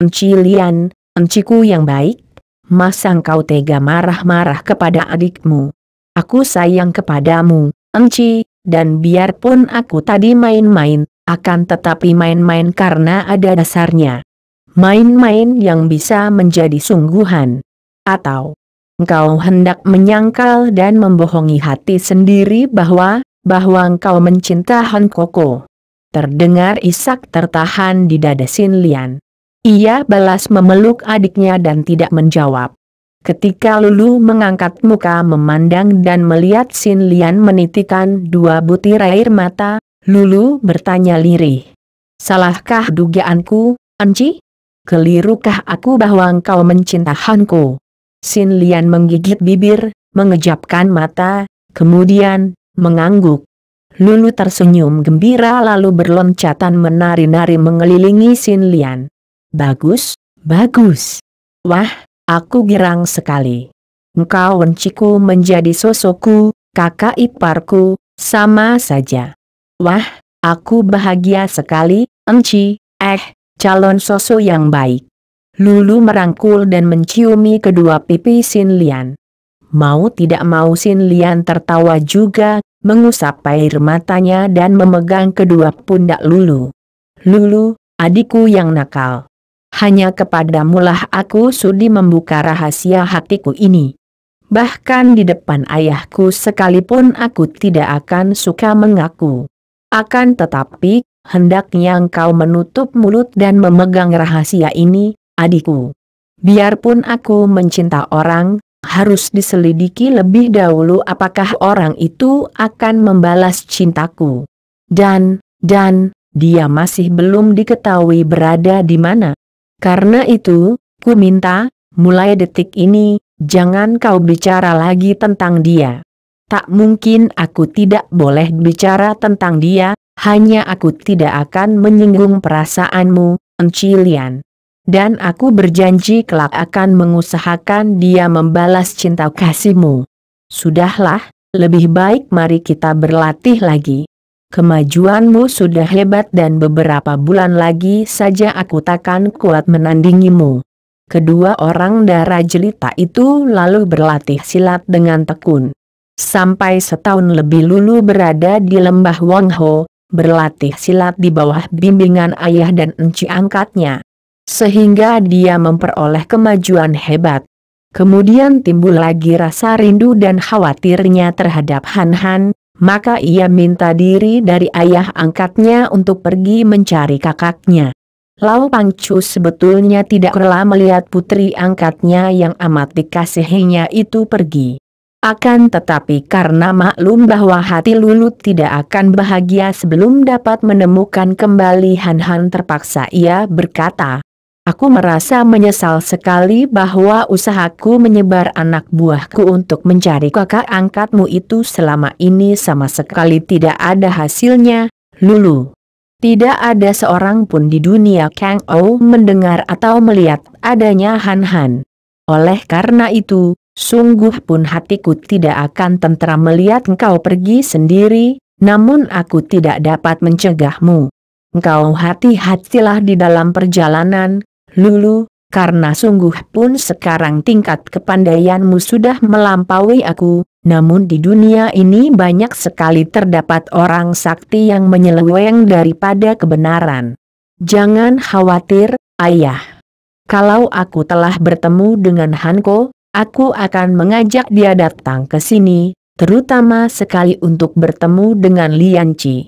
"Enci Lian, enciku yang baik, masa engkau tega marah-marah kepada adikmu? Aku sayang kepadamu, Enci, dan biarpun aku tadi main-main, akan tetapi main-main karena ada dasarnya. Main-main yang bisa menjadi sungguhan. Atau engkau hendak menyangkal dan membohongi hati sendiri bahwa engkau mencinta Han Koko?" Terdengar isak tertahan di dada Sin Lian. Ia balas memeluk adiknya dan tidak menjawab. Ketika Lulu mengangkat muka memandang dan melihat Sin Lian menitikkan 2 butir air mata, Lulu bertanya lirih. "Salahkah dugaanku, Enci? Kelirukah aku bahwa engkau mencinta Hanko?" Sin Lian menggigit bibir, mengejapkan mata, kemudian mengangguk. Lulu tersenyum gembira lalu berloncatan menari-nari mengelilingi Sin Lian. "Bagus, bagus. Wah, aku girang sekali. Engkau enciku menjadi sosokku, kakak iparku, sama saja. Wah, aku bahagia sekali, Enci, calon sosok yang baik." Lulu merangkul dan menciumi kedua pipi Sin Lian. Mau tidak mau Sin Lian tertawa juga, mengusap air matanya dan memegang kedua pundak Lulu. "Lulu, adikku yang nakal. Hanya kepadamulah aku sudi membuka rahasia hatiku ini. Bahkan di depan ayahku sekalipun aku tidak akan suka mengaku. Akan tetapi, hendaknya engkau menutup mulut dan memegang rahasia ini, adikku. Biarpun aku mencinta orang, harus diselidiki lebih dahulu apakah orang itu akan membalas cintaku. Dan, dia masih belum diketahui berada di mana. Karena itu, ku minta, mulai detik ini, jangan kau bicara lagi tentang dia. Tak mungkin aku tidak boleh bicara tentang dia, hanya aku tidak akan menyinggung perasaanmu, Enci Lian. Dan aku berjanji kelak akan mengusahakan dia membalas cinta kasihmu. Sudahlah, lebih baik mari kita berlatih lagi. Kemajuanmu sudah hebat dan beberapa bulan lagi saja aku takkan kuat menandingimu." Kedua orang darah jelita itu lalu berlatih silat dengan tekun. Sampai setahun lebih Lulu berada di lembah Wangho, berlatih silat di bawah bimbingan ayah dan enci angkatnya. Sehingga dia memperoleh kemajuan hebat. Kemudian timbul lagi rasa rindu dan khawatirnya terhadap Han, maka ia minta diri dari ayah angkatnya untuk pergi mencari kakaknya. Lau Pangcu sebetulnya tidak rela melihat putri angkatnya yang amat dikasihinya itu pergi. Akan tetapi karena maklum bahwa hati Lulu tidak akan bahagia sebelum dapat menemukan kembali Han, terpaksa ia berkata, "Aku merasa menyesal sekali bahwa usahaku menyebar anak buahku untuk mencari kakak angkatmu itu selama ini sama sekali tidak ada hasilnya, Lulu. Tidak ada seorang pun di dunia Kang Ou mendengar atau melihat adanya Han. Oleh karena itu, sungguh pun hatiku tidak akan tentram melihat engkau pergi sendiri, namun aku tidak dapat mencegahmu. Engkau hati-hatilah di dalam perjalanan, Lulu, karena sungguh pun sekarang tingkat kepandaianmu sudah melampaui aku, namun di dunia ini banyak sekali terdapat orang sakti yang menyeleweng daripada kebenaran. Jangan khawatir, ayah. Kalau aku telah bertemu dengan Hanko, aku akan mengajak dia datang ke sini, terutama sekali untuk bertemu dengan Lian Qi."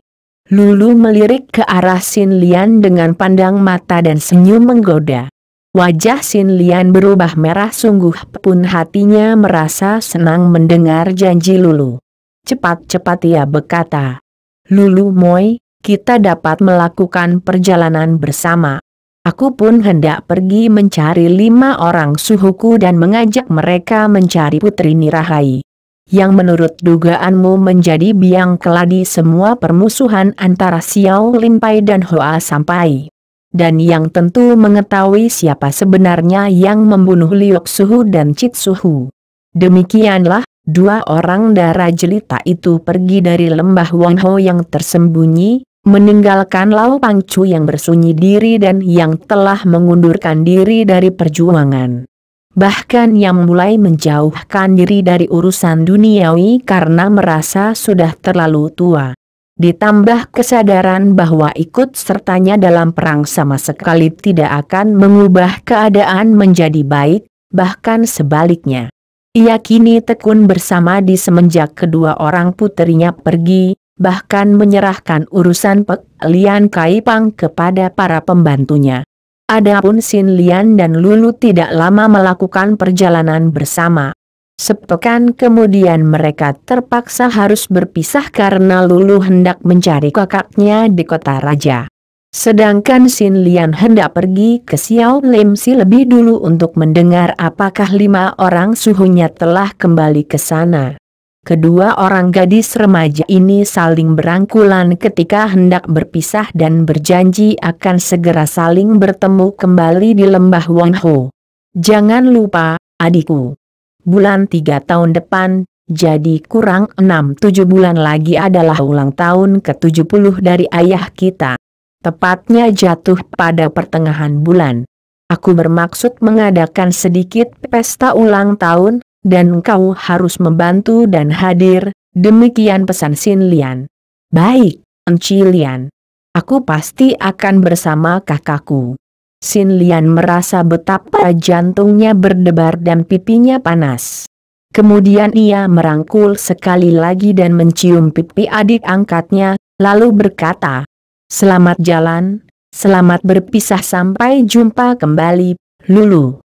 Lulu melirik ke arah Sin Lian dengan pandang mata dan senyum menggoda. Wajah Sin Lian berubah merah sungguh pun hatinya merasa senang mendengar janji Lulu. Cepat-cepat ia berkata, "Lulu Moi, kita dapat melakukan perjalanan bersama. Aku pun hendak pergi mencari 5 orang suhuku dan mengajak mereka mencari Putri Nirahai. Yang menurut dugaanmu menjadi biang keladi semua permusuhan antara Xiao Limpai dan Hoa Sampai. Dan yang tentu mengetahui siapa sebenarnya yang membunuh Liok Suhu dan Cit Suhu." Demikianlah, 2 orang darah jelita itu pergi dari lembah Wangho yang tersembunyi, meninggalkan Lau Pangcu yang bersunyi diri dan yang telah mengundurkan diri dari perjuangan. Bahkan yang mulai menjauhkan diri dari urusan duniawi karena merasa sudah terlalu tua. Ditambah kesadaran bahwa ikut sertanya dalam perang sama sekali tidak akan mengubah keadaan menjadi baik, bahkan sebaliknya. Ia kini tekun bersama di semenjak kedua orang puterinya pergi, bahkan menyerahkan urusan Lian Kai Pang kepada para pembantunya. Adapun Sin Lian dan Lulu tidak lama melakukan perjalanan bersama. Sepekan kemudian mereka terpaksa harus berpisah karena Lulu hendak mencari kakaknya di kota raja. Sedangkan Sin Lian hendak pergi ke Xiao Lim Si lebih dulu untuk mendengar apakah 5 orang suhunya telah kembali ke sana. Kedua orang gadis remaja ini saling berangkulan ketika hendak berpisah dan berjanji akan segera saling bertemu kembali di lembah Wangho. Jangan lupa, adikku. Bulan 3 tahun depan, jadi kurang 6-7 bulan lagi adalah ulang tahun ke-70 dari ayah kita. Tepatnya jatuh pada pertengahan bulan. Aku bermaksud mengadakan sedikit pesta ulang tahun, dan engkau harus membantu dan hadir, demikian pesan Sin Lian. Baik, Enci Lian. Aku pasti akan bersama kakakku. Sin Lian merasa betapa jantungnya berdebar dan pipinya panas. Kemudian ia merangkul sekali lagi dan mencium pipi adik angkatnya, lalu berkata, "Selamat jalan, selamat berpisah sampai jumpa kembali, Lulu."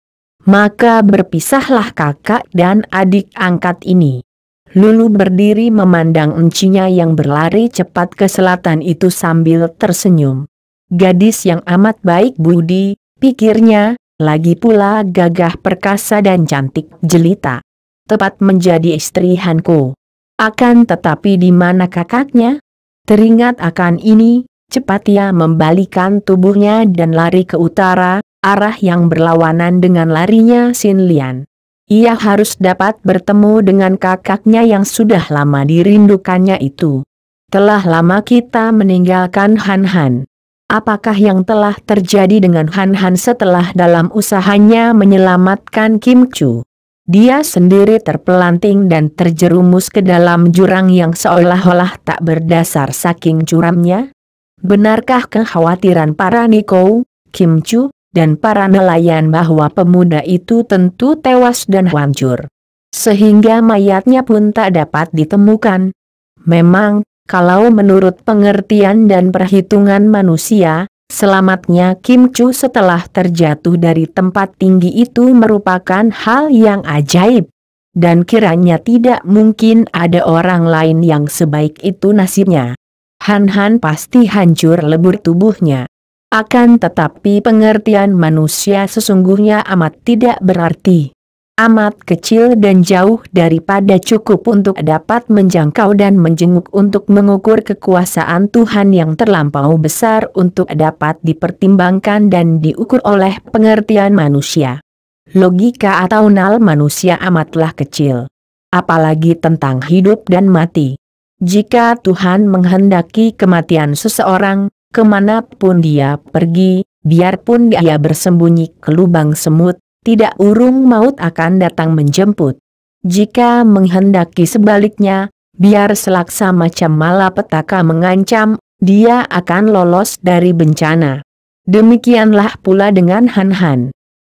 Maka berpisahlah kakak dan adik angkat ini. Lulu berdiri memandang encinya yang berlari cepat ke selatan itu sambil tersenyum. Gadis yang amat baik budi, pikirnya, lagi pula gagah perkasa dan cantik jelita. Tepat menjadi istri Hanko. Akan tetapi di mana kakaknya? Teringat akan ini, cepat ia membalikan tubuhnya dan lari ke utara, arah yang berlawanan dengan larinya Sin Lian. Ia harus dapat bertemu dengan kakaknya yang sudah lama dirindukannya itu. Telah lama kita meninggalkan Han Han. Apakah yang telah terjadi dengan Han Han setelah dalam usahanya menyelamatkan Kim Chu? Dia sendiri terpelanting dan terjerumus ke dalam jurang yang seolah-olah tak berdasar saking curamnya. Benarkah kekhawatiran para Niko, Kim Chu, dan para nelayan bahwa pemuda itu tentu tewas dan hancur, sehingga mayatnya pun tak dapat ditemukan? Memang, kalau menurut pengertian dan perhitungan manusia, selamatnya Kim Chu setelah terjatuh dari tempat tinggi itu merupakan hal yang ajaib. Dan kiranya tidak mungkin ada orang lain yang sebaik itu nasibnya. Han Han pasti hancur lebur tubuhnya. Akan tetapi pengertian manusia sesungguhnya amat tidak berarti. Amat kecil dan jauh daripada cukup untuk dapat menjangkau dan menjenguk untuk mengukur kekuasaan Tuhan yang terlampau besar untuk dapat dipertimbangkan dan diukur oleh pengertian manusia. Logika atau nal manusia amatlah kecil. Apalagi tentang hidup dan mati. Jika Tuhan menghendaki kematian seseorang, kemanapun dia pergi, biarpun dia bersembunyi ke lubang semut, tidak urung maut akan datang menjemput. Jika menghendaki sebaliknya, biar selaksa macam malapetaka mengancam, dia akan lolos dari bencana. Demikianlah pula dengan Han Han.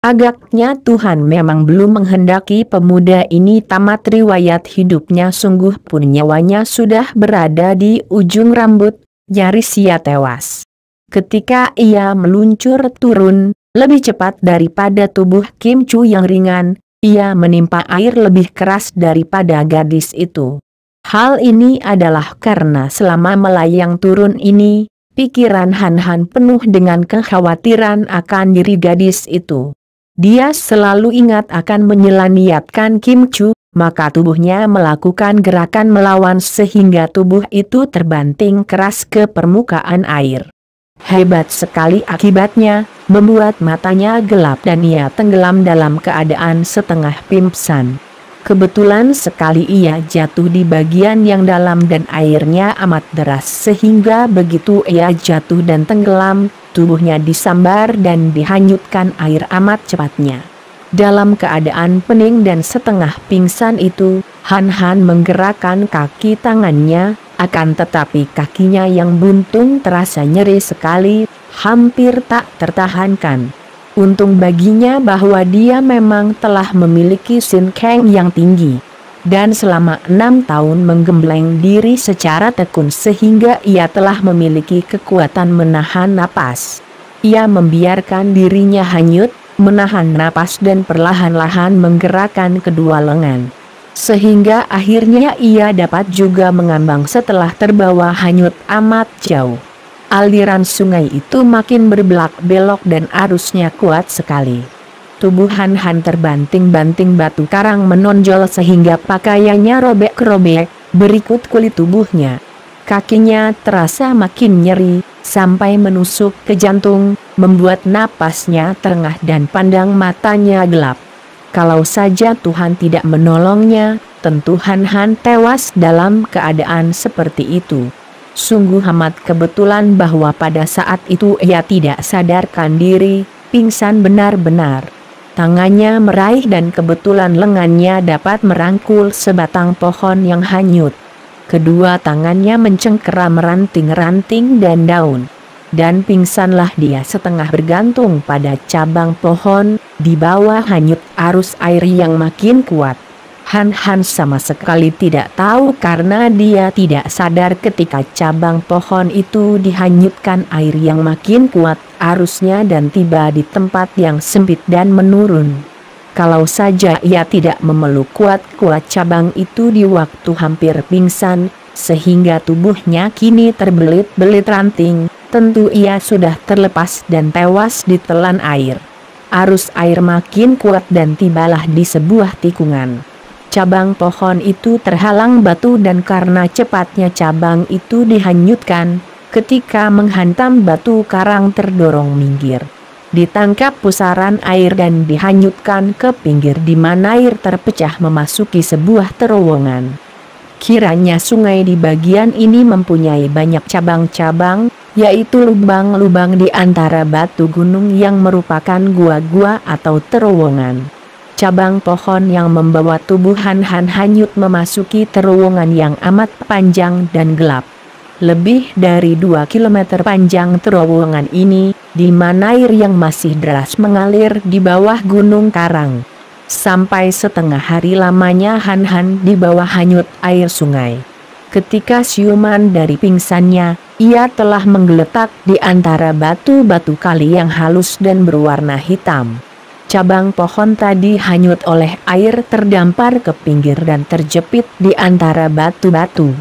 Agaknya Tuhan memang belum menghendaki pemuda ini tamat riwayat hidupnya, sungguh pun nyawanya sudah berada di ujung rambut. Nyaris ia tewas. Ketika ia meluncur turun, lebih cepat daripada tubuh Kim Chu yang ringan, ia menimpa air lebih keras daripada gadis itu. Hal ini adalah karena selama melayang turun ini, pikiran Han Han penuh dengan kekhawatiran akan diri gadis itu. Dia selalu ingat akan menyelaniatkan Kim Chu, maka tubuhnya melakukan gerakan melawan sehingga tubuh itu terbanting keras ke permukaan air. Hebat sekali akibatnya, membuat matanya gelap dan ia tenggelam dalam keadaan setengah pingsan. Kebetulan sekali ia jatuh di bagian yang dalam dan airnya amat deras sehingga begitu ia jatuh dan tenggelam, tubuhnya disambar dan dihanyutkan air amat cepatnya. Dalam keadaan pening dan setengah pingsan itu, Han Han menggerakkan kaki tangannya, akan tetapi kakinya yang buntung terasa nyeri sekali, hampir tak tertahankan. Untung baginya bahwa dia memang telah memiliki Sin Kang yang tinggi. Dan selama 6 tahun menggembleng diri secara tekun sehingga ia telah memiliki kekuatan menahan napas. Ia membiarkan dirinya hanyut, menahan napas dan perlahan-lahan menggerakkan kedua lengan. Sehingga akhirnya ia dapat juga mengambang setelah terbawa hanyut amat jauh. Aliran sungai itu makin berbelak-belok dan arusnya kuat sekali. Tubuh Han Han terbanting-banting batu karang menonjol sehingga pakaiannya robek-robek, berikut kulit tubuhnya. Kakinya terasa makin nyeri, sampai menusuk ke jantung, membuat napasnya terengah dan pandang matanya gelap. Kalau saja Tuhan tidak menolongnya, tentu Han Han tewas dalam keadaan seperti itu. Sungguh amat kebetulan bahwa pada saat itu ia tidak sadarkan diri, pingsan benar-benar. Tangannya meraih dan kebetulan lengannya dapat merangkul sebatang pohon yang hanyut. Kedua tangannya mencengkeram ranting-ranting dan daun. Dan pingsanlah dia setengah bergantung pada cabang pohon, di bawah hanyut arus air yang makin kuat. Han Han sama sekali tidak tahu karena dia tidak sadar ketika cabang pohon itu dihanyutkan air yang makin kuat arusnya dan tiba di tempat yang sempit dan menurun. Kalau saja ia tidak memeluk kuat-kuat cabang itu di waktu hampir pingsan, sehingga tubuhnya kini terbelit-belit ranting, tentu ia sudah terlepas dan tewas ditelan air. Arus air makin kuat dan tibalah di sebuah tikungan. Cabang pohon itu terhalang batu dan karena cepatnya cabang itu dihanyutkan, ketika menghantam batu karang terdorong minggir. Ditangkap pusaran air dan dihanyutkan ke pinggir di mana air terpecah memasuki sebuah terowongan. Kiranya sungai di bagian ini mempunyai banyak cabang-cabang, yaitu lubang-lubang di antara batu gunung yang merupakan gua-gua atau terowongan. Cabang pohon yang membawa tubuh Han Han hanyut memasuki terowongan yang amat panjang dan gelap. Lebih dari 2 kilometer panjang terowongan ini, di mana air yang masih deras mengalir di bawah gunung karang. Sampai setengah hari lamanya Han Han di bawah hanyut air sungai. Ketika siuman dari pingsannya, ia telah menggeletak di antara batu-batu kali yang halus dan berwarna hitam. Cabang pohon tadi hanyut oleh air terdampar ke pinggir dan terjepit di antara batu-batu.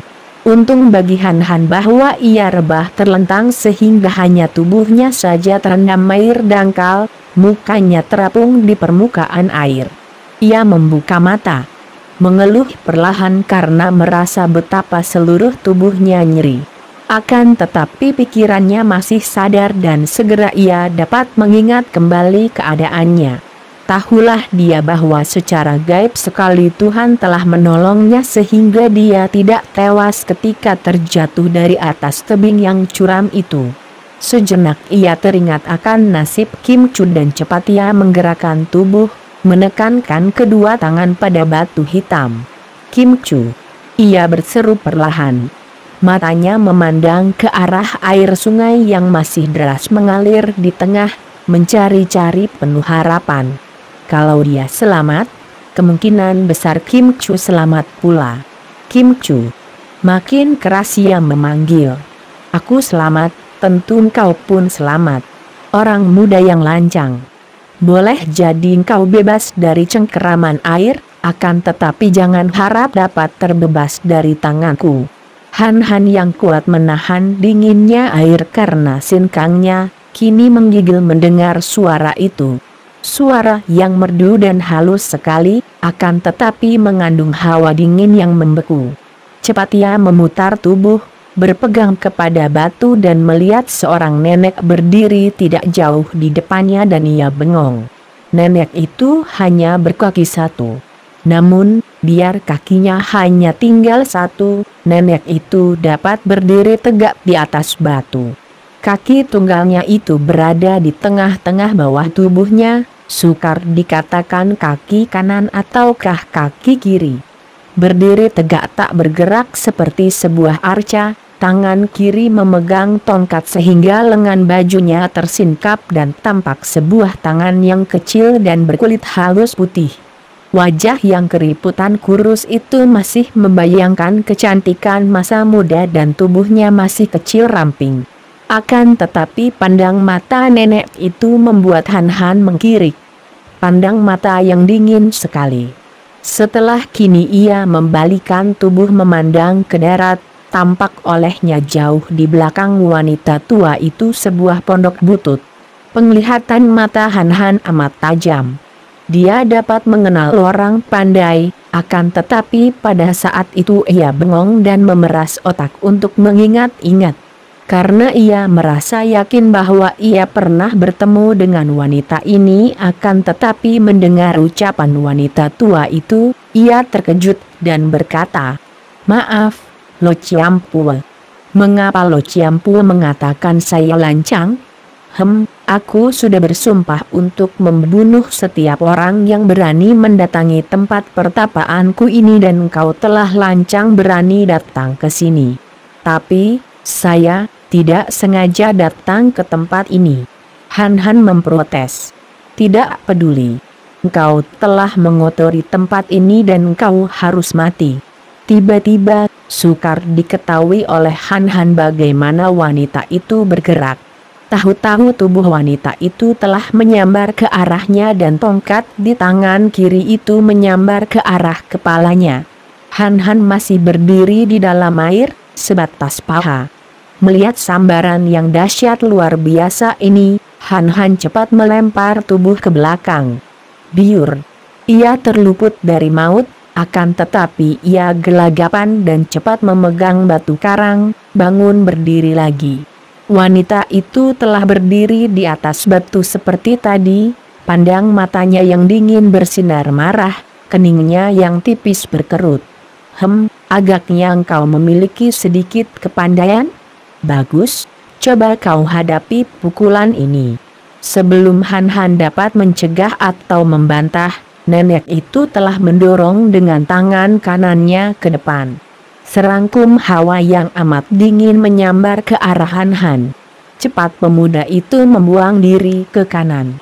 Untung bagi Han Han bahwa ia rebah terlentang sehingga hanya tubuhnya saja terendam air dangkal, mukanya terapung di permukaan air. Ia membuka mata, mengeluh perlahan karena merasa betapa seluruh tubuhnya nyeri. Akan tetapi pikirannya masih sadar dan segera ia dapat mengingat kembali keadaannya. Tahulah dia bahwa secara gaib sekali Tuhan telah menolongnya sehingga dia tidak tewas ketika terjatuh dari atas tebing yang curam itu. Sejenak ia teringat akan nasib Kim Chu dan cepat ia menggerakkan tubuh, menekankan kedua tangan pada batu hitam. Kim Chu, ia berseru perlahan. Matanya memandang ke arah air sungai yang masih deras mengalir di tengah, mencari-cari penuh harapan. Kalau dia selamat, kemungkinan besar Kim Chu selamat pula. Kim Chu, makin keras ia memanggil. Aku selamat, tentu engkau pun selamat. Orang muda yang lancang. Boleh jadi engkau bebas dari cengkeraman air, akan tetapi jangan harap dapat terbebas dari tanganku. Han Han yang kuat menahan dinginnya air karena sinkangnya, kini menggigil mendengar suara itu. Suara yang merdu dan halus sekali, akan tetapi mengandung hawa dingin yang membeku. Cepat ia memutar tubuh, berpegang kepada batu dan melihat seorang nenek berdiri tidak jauh di depannya dan ia bengong. Nenek itu hanya berkaki satu. Namun, biar kakinya hanya tinggal satu, nenek itu dapat berdiri tegak di atas batu. Kaki tunggalnya itu berada di tengah-tengah bawah tubuhnya, sukar dikatakan kaki kanan ataukah kaki kiri. Berdiri tegak tak bergerak seperti sebuah arca, tangan kiri memegang tongkat sehingga lengan bajunya tersingkap dan tampak sebuah tangan yang kecil dan berkulit halus putih. Wajah yang keriputan kurus itu masih membayangkan kecantikan masa muda dan tubuhnya masih kecil ramping. Akan tetapi pandang mata nenek itu membuat Han Han mengkirik. Pandang mata yang dingin sekali. Setelah kini ia membalikan tubuh memandang ke darat, tampak olehnya jauh di belakang wanita tua itu sebuah pondok butut. Penglihatan mata Han Han amat tajam. Dia dapat mengenal orang pandai, akan tetapi pada saat itu ia bengong dan memeras otak untuk mengingat-ingat. Karena ia merasa yakin bahwa ia pernah bertemu dengan wanita ini, akan tetapi mendengar ucapan wanita tua itu, ia terkejut dan berkata, "Maaf, Lo Ciampue. Mengapa Lo Ciampue mengatakan saya lancang? Aku sudah bersumpah untuk membunuh setiap orang yang berani mendatangi tempat pertapaanku ini dan engkau telah lancang berani datang ke sini. Tapi, saya tidak sengaja datang ke tempat ini." Han Han memprotes. "Tidak peduli. Engkau telah mengotori tempat ini dan engkau harus mati." Tiba-tiba, sukar diketahui oleh Han Han bagaimana wanita itu bergerak. Tahu-tahu tubuh wanita itu telah menyambar ke arahnya dan tongkat di tangan kiri itu menyambar ke arah kepalanya. Han Han masih berdiri di dalam air, sebatas paha. Melihat sambaran yang dahsyat luar biasa ini, Han Han cepat melempar tubuh ke belakang. Biur. Ia terluput dari maut, akan tetapi ia gelagapan dan cepat memegang batu karang, bangun berdiri lagi. Wanita itu telah berdiri di atas batu seperti tadi, pandang matanya yang dingin bersinar marah, keningnya yang tipis berkerut. Agaknya engkau memiliki sedikit kepandaian? Bagus, coba kau hadapi pukulan ini." Sebelum Han Han dapat mencegah atau membantah, nenek itu telah mendorong dengan tangan kanannya ke depan. Serangkum hawa yang amat dingin menyambar ke arah Han Han. Cepat pemuda itu membuang diri ke kanan.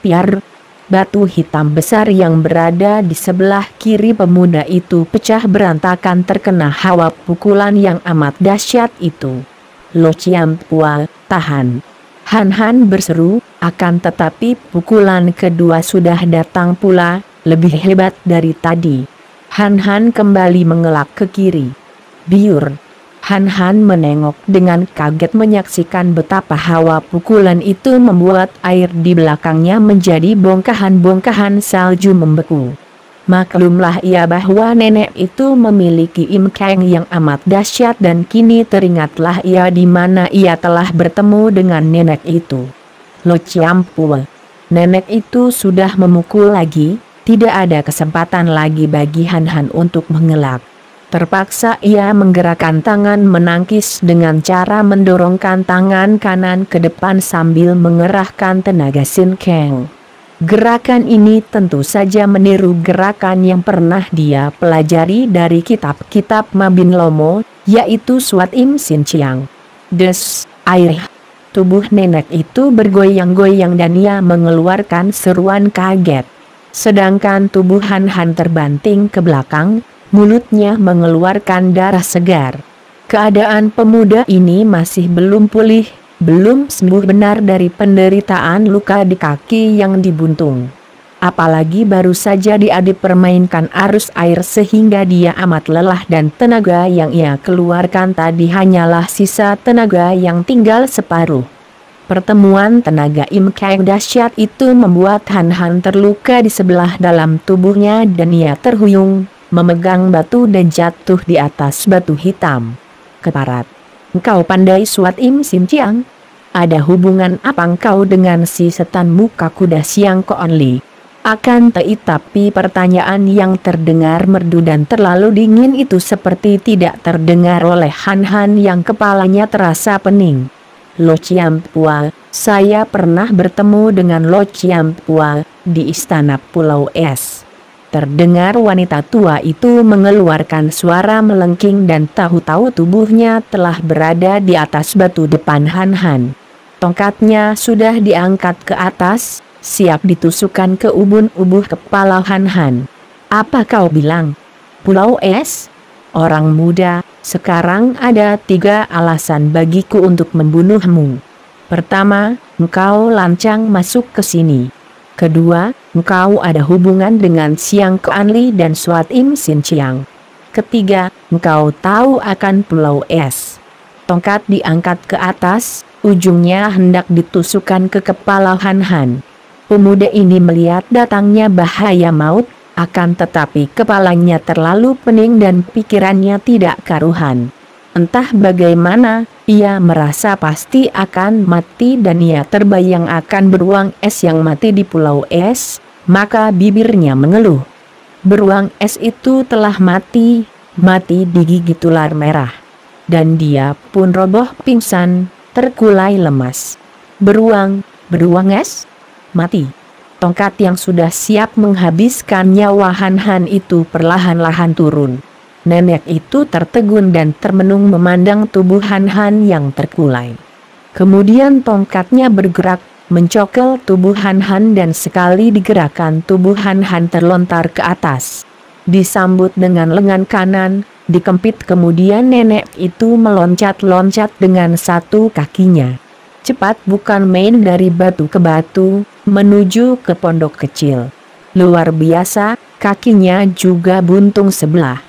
Piar! Batu hitam besar yang berada di sebelah kiri pemuda itu pecah berantakan terkena hawa pukulan yang amat dahsyat itu. "Lo Ciampue, tahan!" Han Han berseru, akan tetapi pukulan kedua sudah datang pula, lebih hebat dari tadi. Han Han kembali mengelak ke kiri. Biur! Han Han menengok dengan kaget menyaksikan betapa hawa pukulan itu membuat air di belakangnya menjadi bongkahan-bongkahan salju membeku. Maklumlah ia bahwa nenek itu memiliki imkang yang amat dahsyat dan kini teringatlah ia di mana ia telah bertemu dengan nenek itu. "Lo Ciampue." Nenek itu sudah memukul lagi, tidak ada kesempatan lagi bagi Han Han untuk mengelak. Terpaksa ia menggerakkan tangan menangkis dengan cara mendorongkan tangan kanan ke depan sambil mengerahkan tenaga Sin Kang. Gerakan ini tentu saja meniru gerakan yang pernah dia pelajari dari kitab-kitab Mabin Lomo, yaitu Suat Im Sin Chiang. Des, air. Tubuh nenek itu bergoyang-goyang dan ia mengeluarkan seruan kaget. Sedangkan tubuh Han Han terbanting ke belakang, mulutnya mengeluarkan darah segar. Keadaan pemuda ini masih belum pulih, belum sembuh benar dari penderitaan luka di kaki yang dibuntung. Apalagi baru saja dia dipermainkan arus air sehingga dia amat lelah dan tenaga yang ia keluarkan tadi hanyalah sisa tenaga yang tinggal separuh. Pertemuan tenaga Im Kang dahsyat itu membuat Han Han terluka di sebelah dalam tubuhnya dan ia terhuyung, memegang batu dan jatuh di atas batu hitam. Keparat. "Engkau pandai Suat Im Sin Chiang? Ada hubungan apa engkau dengan si setan muka kuda Siang Koon Li?" Tapi pertanyaan yang terdengar merdu dan terlalu dingin itu seperti tidak terdengar oleh Han Han yang kepalanya terasa pening. Lo Ciampua, saya pernah bertemu dengan Lo Ciampua di istana Pulau Es. Terdengar wanita tua itu mengeluarkan suara melengking dan tahu-tahu tubuhnya telah berada di atas batu depan Han Han. Tongkatnya sudah diangkat ke atas, siap ditusukkan ke ubun-ubun kepala Han Han. Apa kau bilang? Pulau Es? Orang muda, sekarang ada 3 alasan bagiku untuk membunuhmu. Pertama, engkau lancang masuk ke sini. Kedua, engkau ada hubungan dengan Siang Keanli dan Suat Im Sin Chiang. Ketiga, engkau tahu akan Pulau Es. Tongkat diangkat ke atas, ujungnya hendak ditusukkan ke kepala Han Han. Pemuda ini melihat datangnya bahaya maut, akan tetapi kepalanya terlalu pening dan pikirannya tidak karuhan. Entah bagaimana, ia merasa pasti akan mati dan ia terbayang akan beruang es yang mati di Pulau Es, maka bibirnya mengeluh. Beruang es itu telah mati digigit ular merah. Dan dia pun roboh pingsan, terkulai lemas. Beruang es? Mati. Tongkat yang sudah siap menghabiskan nyawa Han Han itu perlahan-lahan turun. Nenek itu tertegun dan termenung memandang tubuh Han Han yang terkulai. Kemudian tongkatnya bergerak, mencokel tubuh Han Han dan sekali digerakkan tubuh Han Han terlontar ke atas. Disambut dengan lengan kanan, dikempit kemudian nenek itu meloncat-loncat dengan satu kakinya. Cepat bukan main dari batu ke batu, menuju ke pondok kecil. Luar biasa, kakinya juga buntung sebelah.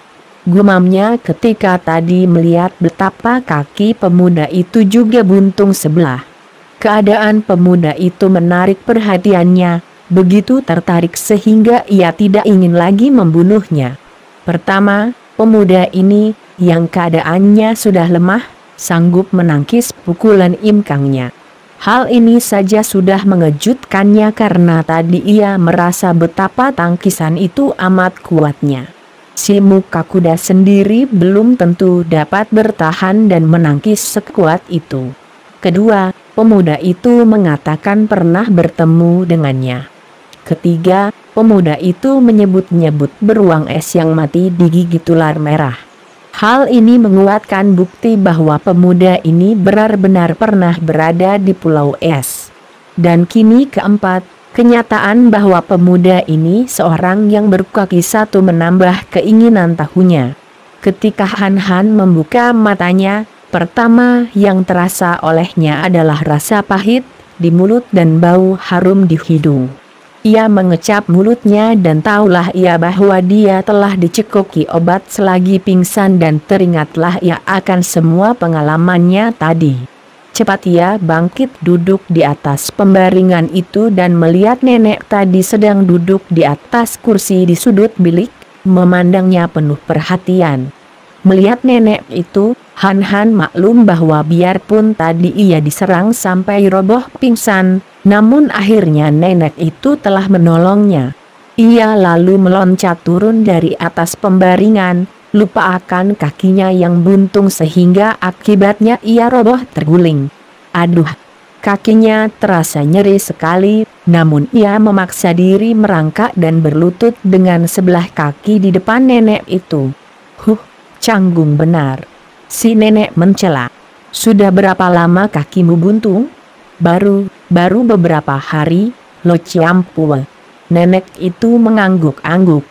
Gumamnya ketika tadi melihat betapa kaki pemuda itu juga buntung sebelah. Keadaan pemuda itu menarik perhatiannya, begitu tertarik sehingga ia tidak ingin lagi membunuhnya. Pertama, pemuda ini, yang keadaannya sudah lemah, sanggup menangkis pukulan imkangnya. Hal ini saja sudah mengejutkannya karena tadi ia merasa betapa tangkisan itu amat kuatnya. Si muka kuda sendiri belum tentu dapat bertahan dan menangkis sekuat itu. Kedua, pemuda itu mengatakan pernah bertemu dengannya. Ketiga, pemuda itu menyebut-nyebut beruang es yang mati digigit ular merah. Hal ini menguatkan bukti bahwa pemuda ini benar-benar pernah berada di Pulau Es. Dan kini keempat, kenyataan bahwa pemuda ini seorang yang berkaki satu menambah keinginan tahunya. Ketika Han Han membuka matanya, pertama yang terasa olehnya adalah rasa pahit di mulut dan bau harum di hidung. Ia mengecap mulutnya dan tahulah ia bahwa dia telah dicekoki obat selagi pingsan dan teringatlah ia akan semua pengalamannya tadi. Cepat ia bangkit duduk di atas pembaringan itu dan melihat nenek tadi sedang duduk di atas kursi di sudut bilik, memandangnya penuh perhatian. Melihat nenek itu, Han Han maklum bahwa biarpun tadi ia diserang sampai roboh pingsan, namun akhirnya nenek itu telah menolongnya. Ia lalu meloncat turun dari atas pembaringan, lupa akan kakinya yang buntung sehingga akibatnya ia roboh terguling. Aduh, kakinya terasa nyeri sekali, namun ia memaksa diri merangkak dan berlutut dengan sebelah kaki di depan nenek itu. Canggung benar. Si nenek mencela. Sudah berapa lama kakimu buntung? Baru beberapa hari, Lo Ciampua. Nenek itu mengangguk-angguk.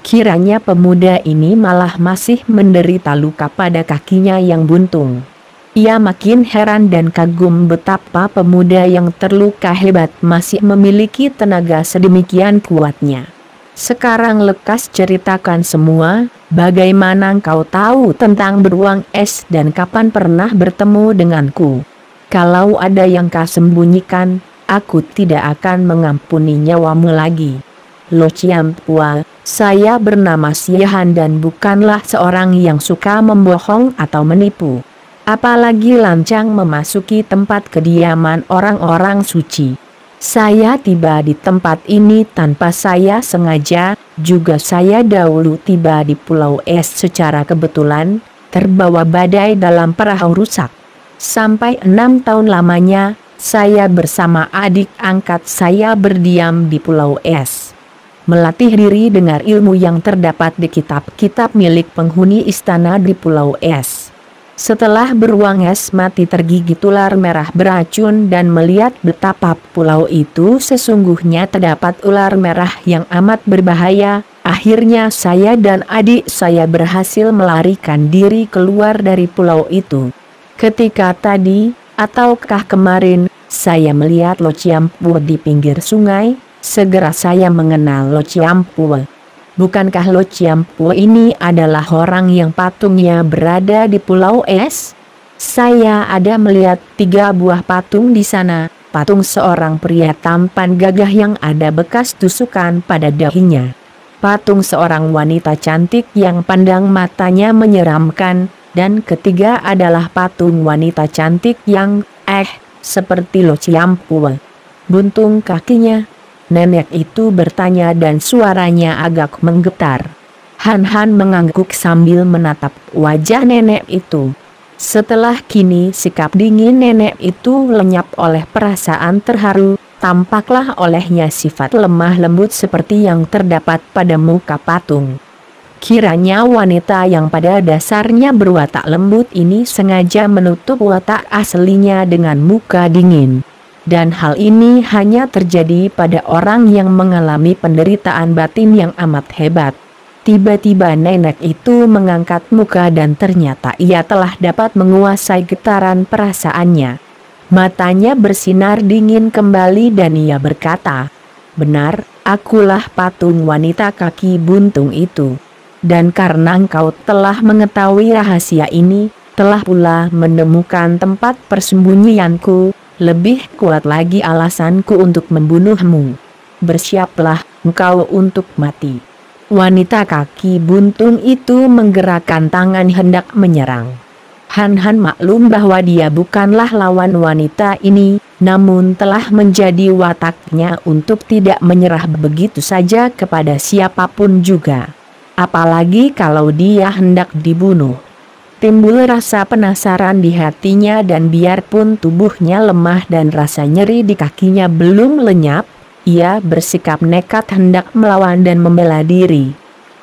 Kiranya pemuda ini malah masih menderita luka pada kakinya yang buntung. Ia makin heran dan kagum betapa pemuda yang terluka hebat masih memiliki tenaga sedemikian kuatnya. Sekarang lekas ceritakan semua, bagaimana kau tahu tentang beruang es dan kapan pernah bertemu denganku. Kalau ada yang kau sembunyikan, aku tidak akan mengampuni nyawamu lagi. Lo Ciampua, saya bernama Sihan dan bukanlah seorang yang suka membohong atau menipu. Apalagi lancang memasuki tempat kediaman orang-orang suci. Saya tiba di tempat ini tanpa saya sengaja, juga saya dahulu tiba di Pulau Es secara kebetulan, terbawa badai dalam perahu rusak. Sampai 6 tahun lamanya, saya bersama adik angkat saya berdiam di Pulau Es. Melatih diri dengan ilmu yang terdapat di kitab-kitab milik penghuni istana di Pulau Es. Setelah beruang es mati tergigit ular merah beracun dan melihat betapa pulau itu sesungguhnya terdapat ular merah yang amat berbahaya, akhirnya saya dan adik saya berhasil melarikan diri keluar dari pulau itu. Ketika tadi, ataukah kemarin, saya melihat Lo Ciampu di pinggir sungai, segera saya mengenal Lo Ciampu. Bukankah Lo Ciampu ini adalah orang yang patungnya berada di Pulau Es? Saya ada melihat 3 buah patung di sana, patung seorang pria tampan gagah yang ada bekas tusukan pada dahinya. Patung seorang wanita cantik yang pandang matanya menyeramkan, dan ketiga adalah patung wanita cantik yang, seperti Lo Ciampu. Buntung kakinya. Nenek itu bertanya dan suaranya agak menggetar. Han mengangguk sambil menatap wajah nenek itu. Setelah kini sikap dingin nenek itu lenyap oleh perasaan terharu, tampaklah olehnya sifat lemah lembut seperti yang terdapat pada muka patung. Kiranya wanita yang pada dasarnya berwatak lembut ini sengaja menutup watak aslinya dengan muka dingin. Dan hal ini hanya terjadi pada orang yang mengalami penderitaan batin yang amat hebat. Tiba-tiba nenek itu mengangkat muka dan ternyata ia telah dapat menguasai getaran perasaannya. Matanya bersinar dingin kembali dan ia berkata, "Benar, akulah patung wanita kaki buntung itu. Dan karena engkau telah mengetahui rahasia ini, telah pula menemukan tempat persembunyianku, lebih kuat lagi alasanku untuk membunuhmu. Bersiaplah engkau untuk mati." Wanita kaki buntung itu menggerakkan tangan hendak menyerang. Han maklum bahwa dia bukanlah lawan wanita ini, namun telah menjadi wataknya untuk tidak menyerah begitu saja kepada siapapun juga. Apalagi kalau dia hendak dibunuh. Timbul rasa penasaran di hatinya dan biarpun tubuhnya lemah dan rasa nyeri di kakinya belum lenyap, ia bersikap nekat hendak melawan dan membela diri.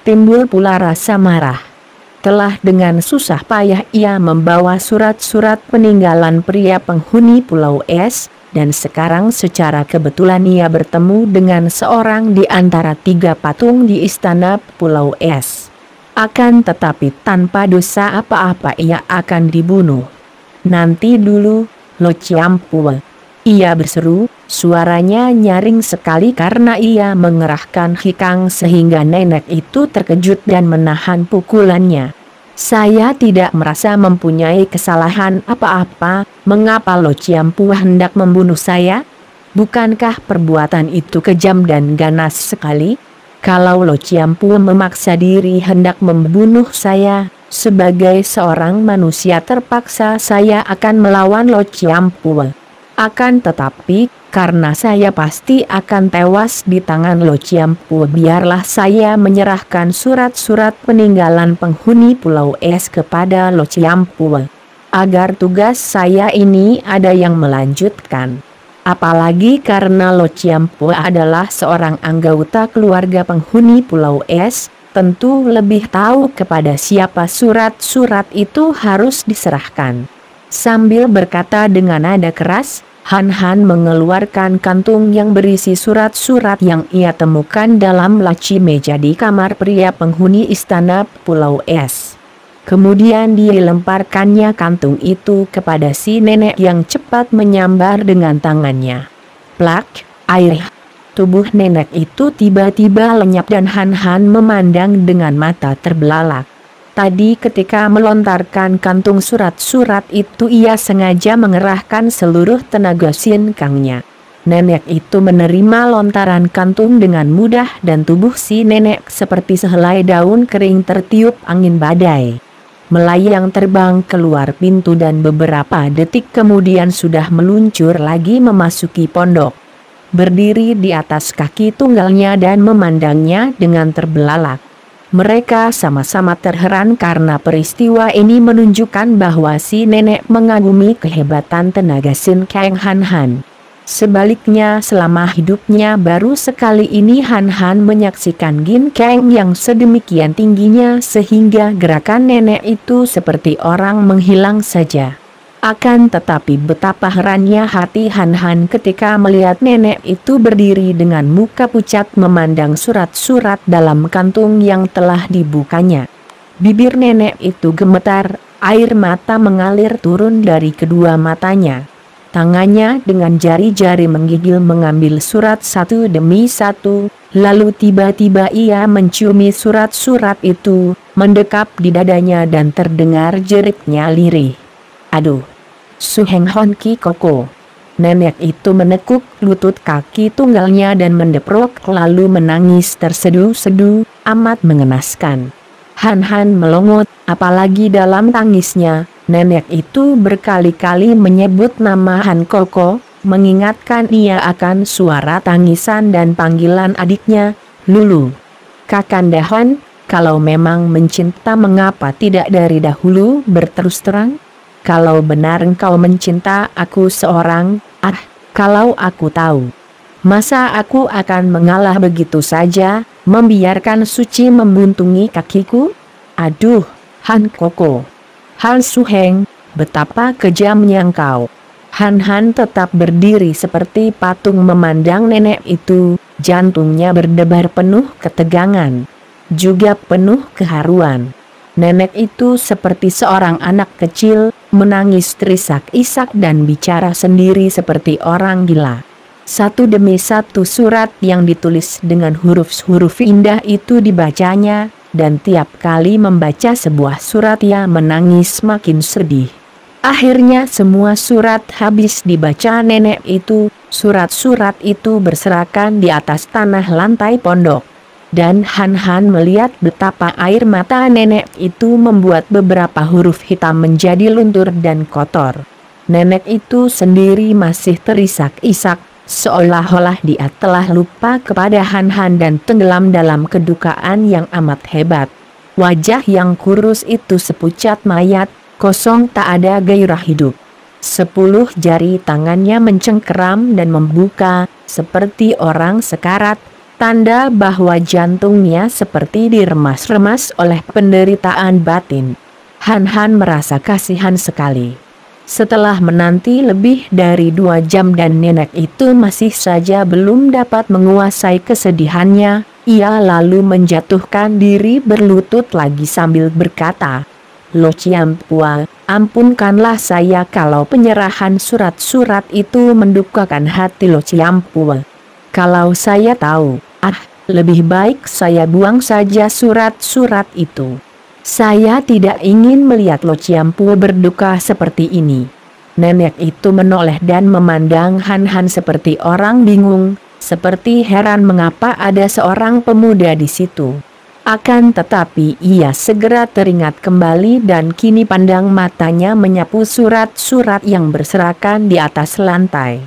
Timbul pula rasa marah. Telah dengan susah payah ia membawa surat-surat peninggalan pria penghuni Pulau Es, dan sekarang secara kebetulan ia bertemu dengan seorang di antara 3 patung di istana Pulau Es. Akan tetapi tanpa dosa apa-apa ia akan dibunuh. "Nanti dulu, Lo Ciampu," ia berseru, suaranya nyaring sekali karena ia mengerahkan hikang sehingga nenek itu terkejut dan menahan pukulannya. "Saya tidak merasa mempunyai kesalahan apa-apa, mengapa Lo Ciampu hendak membunuh saya? Bukankah perbuatan itu kejam dan ganas sekali? Kalau Lo Ciampu memaksa diri hendak membunuh saya, sebagai seorang manusia terpaksa saya akan melawan Lo Ciampu. Akan tetapi, karena saya pasti akan tewas di tangan Lo Ciampu, biarlah saya menyerahkan surat-surat peninggalan penghuni Pulau Es kepada Lo Ciampu, agar tugas saya ini ada yang melanjutkan. Apalagi karena Lo Ciampu adalah seorang anggota keluarga penghuni Pulau Es, tentu lebih tahu kepada siapa surat-surat itu harus diserahkan." Sambil berkata dengan nada keras, Han mengeluarkan kantung yang berisi surat-surat yang ia temukan dalam laci meja di kamar pria penghuni istana Pulau Es. Kemudian dilemparkannya kantung itu kepada si nenek yang cepat menyambar dengan tangannya. Plak, air. Tubuh nenek itu tiba-tiba lenyap dan Han memandang dengan mata terbelalak. Tadi ketika melontarkan kantung surat-surat itu ia sengaja mengerahkan seluruh tenaga sinkangnya. Nenek itu menerima lontaran kantung dengan mudah dan tubuh si nenek seperti sehelai daun kering tertiup angin badai. Melayang terbang keluar pintu dan beberapa detik kemudian sudah meluncur lagi memasuki pondok. berdiri di atas kaki tunggalnya dan memandangnya dengan terbelalak. Mereka sama-sama terheran karena peristiwa ini menunjukkan bahwa si nenek mengagumi kehebatan tenaga Sin Kang Han Han. Sebaliknya selama hidupnya baru sekali ini Han Han menyaksikan Gin Kang yang sedemikian tingginya sehingga gerakan nenek itu seperti orang menghilang saja. Akan tetapi betapa herannya hati Han Han ketika melihat nenek itu berdiri dengan muka pucat memandang surat-surat dalam kantung yang telah dibukanya. Bibir nenek itu gemetar, air mata mengalir turun dari kedua matanya. Tangannya dengan jari-jari menggigil mengambil surat satu demi satu, lalu tiba-tiba ia menciumi surat-surat itu, mendekap di dadanya dan terdengar jeritnya lirih. "Aduh! Su Heng Hon Ki Koko!" Nenek itu menekuk lutut kaki tunggalnya dan mendeprok lalu menangis tersedu-sedu, amat mengenaskan. Han Han melongot, apalagi dalam tangisnya. Nenek itu berkali-kali menyebut nama Han Koko, mengingatkan ia akan suara tangisan dan panggilan adiknya, "Lulu." "Kakanda Han, kalau memang mencinta mengapa tidak dari dahulu berterus terang? Kalau benar engkau mencinta aku seorang, kalau aku tahu. Masa aku akan mengalah begitu saja, membiarkan suci membuntungi kakiku? Aduh, Han Koko. Han Su Heng, betapa kejamnya engkau." Han Han tetap berdiri seperti patung memandang nenek itu, jantungnya berdebar penuh ketegangan, juga penuh keharuan. Nenek itu seperti seorang anak kecil, menangis terisak-isak dan bicara sendiri seperti orang gila. Satu demi satu surat yang ditulis dengan huruf-huruf indah itu dibacanya, dan tiap kali membaca sebuah surat ia menangis makin sedih. Akhirnya semua surat habis dibaca nenek itu, surat-surat itu berserakan di atas tanah lantai pondok. Dan Han Han melihat betapa air mata nenek itu membuat beberapa huruf hitam menjadi luntur dan kotor. Nenek itu sendiri masih terisak-isak, seolah-olah dia telah lupa kepada Han Han dan tenggelam dalam kedukaan yang amat hebat. Wajah yang kurus itu sepucat mayat, kosong tak ada gairah hidup. 10 jari tangannya mencengkeram dan membuka, seperti orang sekarat, tanda bahwa jantungnya seperti diremas-remas oleh penderitaan batin. Han Han merasa kasihan sekali. Setelah menanti lebih dari 2 jam dan nenek itu masih saja belum dapat menguasai kesedihannya, ia lalu menjatuhkan diri berlutut lagi sambil berkata, "Lo Ciampua, ampunkanlah saya kalau penyerahan surat-surat itu mendukakan hati Lo Ciampua. Kalau saya tahu, lebih baik saya buang saja surat-surat itu. Saya tidak ingin melihat Lo Ciampu berduka seperti ini." Nenek itu menoleh dan memandang Han Han seperti orang bingung, seperti heran mengapa ada seorang pemuda di situ. Akan tetapi ia segera teringat kembali dan kini pandang matanya menyapu surat-surat yang berserakan di atas lantai.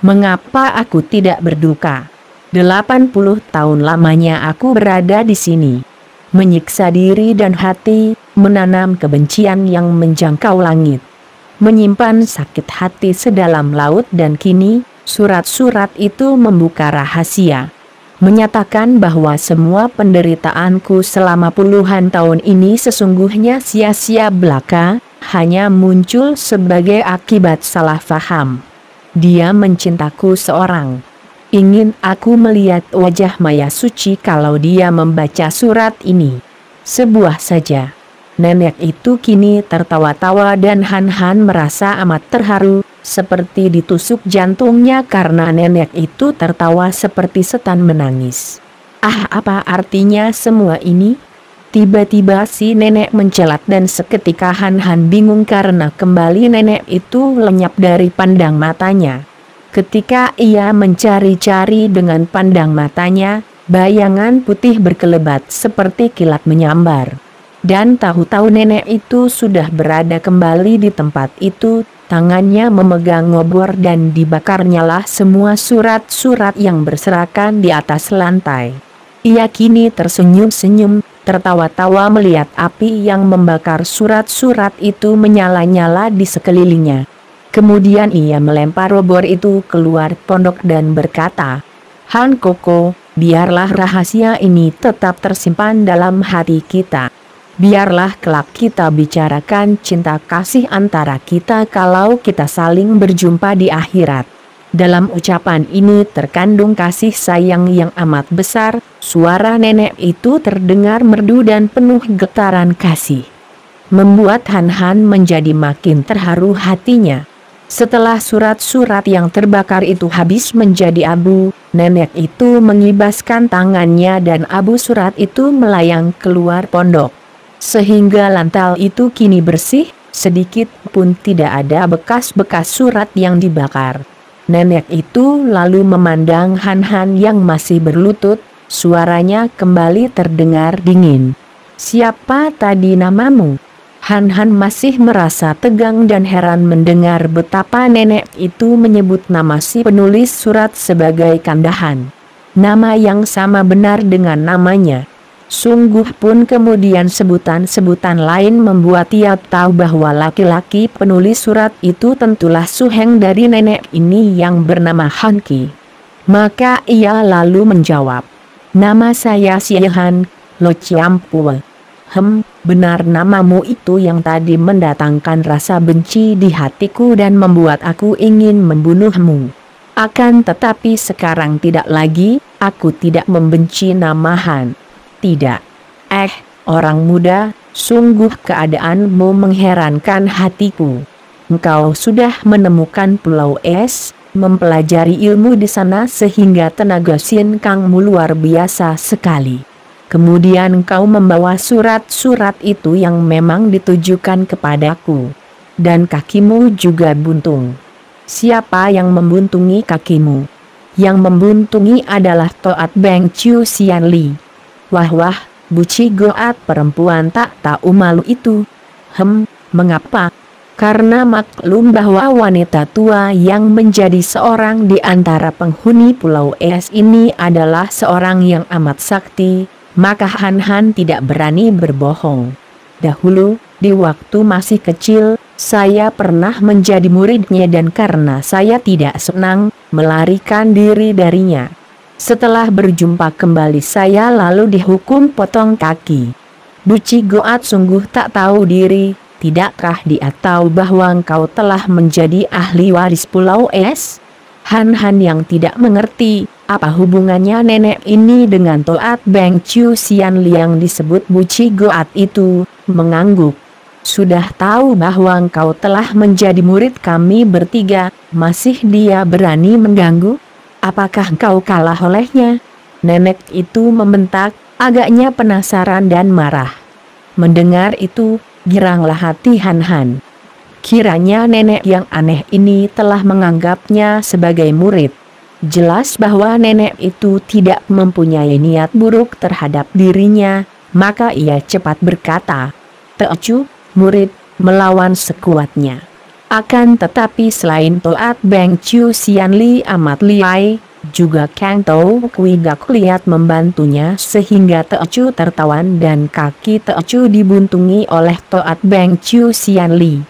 "Mengapa aku tidak berduka? 80 tahun lamanya aku berada di sini. Menyiksa diri dan hati, menanam kebencian yang menjangkau langit. Menyimpan sakit hati sedalam laut dan kini, surat-surat itu membuka rahasia. Menyatakan bahwa semua penderitaanku selama puluhan tahun ini sesungguhnya sia-sia belaka, hanya muncul sebagai akibat salah faham. Dia mencintaku seorang. Ingin aku melihat wajah Maya Suci kalau dia membaca surat ini. Sebuah saja." Nenek itu kini tertawa-tawa dan Han Han merasa amat terharu, seperti ditusuk jantungnya karena nenek itu tertawa seperti setan menangis. Apa artinya semua ini? Tiba-tiba si nenek mencelat dan seketika Han Han bingung karena kembali nenek itu lenyap dari pandang matanya. Ketika ia mencari-cari dengan pandang matanya, bayangan putih berkelebat seperti kilat menyambar. Dan tahu-tahu nenek itu sudah berada kembali di tempat itu, Tangannya memegang obor dan dibakarnyalah semua surat-surat yang berserakan di atas lantai. Ia kini tersenyum-senyum, tertawa-tawa melihat api yang membakar surat-surat itu menyala-nyala di sekelilingnya. Kemudian ia melempar obor itu keluar pondok dan berkata, "Han Koko, biarlah rahasia ini tetap tersimpan dalam hati kita. Biarlah kelak kita bicarakan cinta kasih antara kita kalau kita saling berjumpa di akhirat." Dalam ucapan ini terkandung kasih sayang yang amat besar. Suara nenek itu terdengar merdu dan penuh getaran kasih, membuat Han Han menjadi makin terharu hatinya. Setelah surat-surat yang terbakar itu habis menjadi abu, nenek itu mengibaskan tangannya dan abu surat itu melayang keluar pondok. Sehingga lantai itu kini bersih, sedikit pun tidak ada bekas-bekas surat yang dibakar. Nenek itu lalu memandang Han Han yang masih berlutut, suaranya kembali terdengar dingin. "Siapa tadi namamu?" Han Han masih merasa tegang dan heran mendengar betapa nenek itu menyebut nama si penulis surat sebagai Kandahan. Nama yang sama benar dengan namanya. Sungguh pun kemudian sebutan-sebutan lain membuat ia tahu bahwa laki-laki penulis surat itu tentulah suheng dari nenek ini yang bernama Han Ki. Maka ia lalu menjawab, "Nama saya Siehan Lo Ciampue." Benar namamu itu yang tadi mendatangkan rasa benci di hatiku dan membuat aku ingin membunuhmu. Akan tetapi sekarang tidak lagi, aku tidak membenci nama Han. Tidak. Orang muda, sungguh keadaanmu mengherankan hatiku. Engkau sudah menemukan Pulau Es, mempelajari ilmu di sana sehingga tenaga sinkangmu luar biasa sekali. Kemudian engkau membawa surat-surat itu yang memang ditujukan kepadaku. Dan kakimu juga buntung. Siapa yang membuntungi kakimu? Yang membuntungi adalah Toat Beng Chiu Sian Li. Wah, Buci Goat perempuan tak tahu malu itu. Mengapa? Karena maklum bahwa wanita tua yang menjadi seorang di antara penghuni Pulau Es ini adalah seorang yang amat sakti, maka Han Han tidak berani berbohong. Dahulu, di waktu masih kecil, saya pernah menjadi muridnya dan karena saya tidak senang, melarikan diri darinya. Setelah berjumpa kembali saya lalu dihukum potong kaki. Buci Goat sungguh tak tahu diri, tidakkah dia tahu bahwa engkau telah menjadi ahli waris Pulau Es? Han Han yang tidak mengerti, apa hubungannya nenek ini dengan Toat Beng Chiu Sian Li yang disebut Buci Goat itu, mengangguk. Sudah tahu bahwa engkau telah menjadi murid kami bertiga, masih dia berani mengganggu? Apakah engkau kalah olehnya? Nenek itu membentak, agaknya penasaran dan marah. Mendengar itu, giranglah hati Han Han. Kiranya nenek yang aneh ini telah menganggapnya sebagai murid. Jelas bahwa nenek itu tidak mempunyai niat buruk terhadap dirinya, maka ia cepat berkata, "Teocu, murid, melawan sekuatnya." Akan tetapi selain Toat Beng Chiu Sian Li amat lihai, juga Kang Tou Kui Gak lihat membantunya sehingga Teocu tertawan dan kaki Teocu dibuntungi oleh Toat Beng Chiu Sian Li.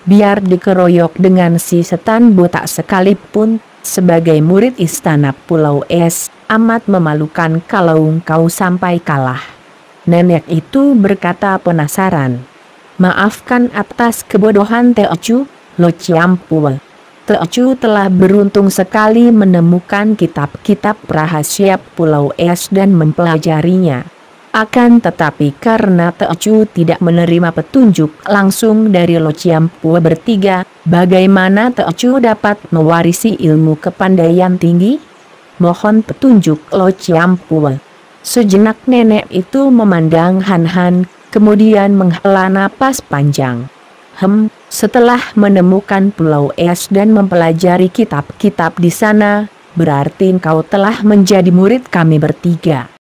Biar dikeroyok dengan si setan botak sekalipun, sebagai murid istana Pulau Es, amat memalukan kalau engkau sampai kalah. Nenek itu berkata penasaran. "Maafkan atas kebodohan Teocu, Lo Ciampue. Teocu telah beruntung sekali menemukan kitab-kitab rahasia Pulau Es dan mempelajarinya. Akan tetapi karena Teocu tidak menerima petunjuk langsung dari Lo Ciampue bertiga, bagaimana Teocu dapat mewarisi ilmu kepandaian tinggi? Mohon petunjuk Lo Ciampue." Sejenak nenek itu memandang Han Han, kemudian menghela napas panjang. Setelah menemukan Pulau Es dan mempelajari kitab-kitab di sana, berarti engkau telah menjadi murid kami bertiga.